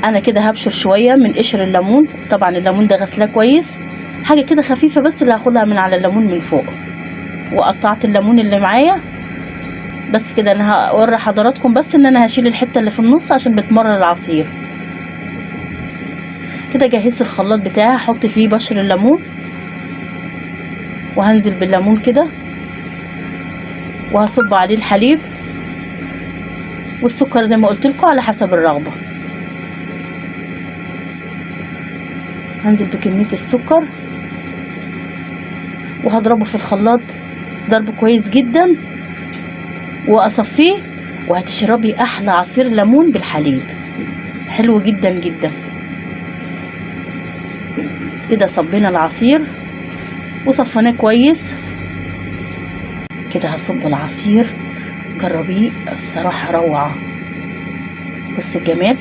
انا كده هبشر شويه من قشر الليمون. طبعا الليمون ده غسلاه كويس، حاجه كده خفيفه بس اللي هاخدها من على الليمون من فوق. وقطعت الليمون اللي معايا بس كده. انا هوري حضراتكم بس ان انا هشيل الحته اللي في النص عشان بتمرر العصير. كده جهزت الخلاط بتاعي، هحط فيه بشر الليمون وهنزل بالليمون كده، وهصب عليه الحليب والسكر زي ما قلت لكم على حسب الرغبه. هنزل بكميه السكر وهضربه في الخلاط ضرب كويس جدا واصفيه، وهتشربي احلى عصير ليمون بالحليب، حلو جدا جدا. كده صبينا العصير وصفناه كويس. كده هصب العصير، جربيه الصراحه روعه. بص الجمال.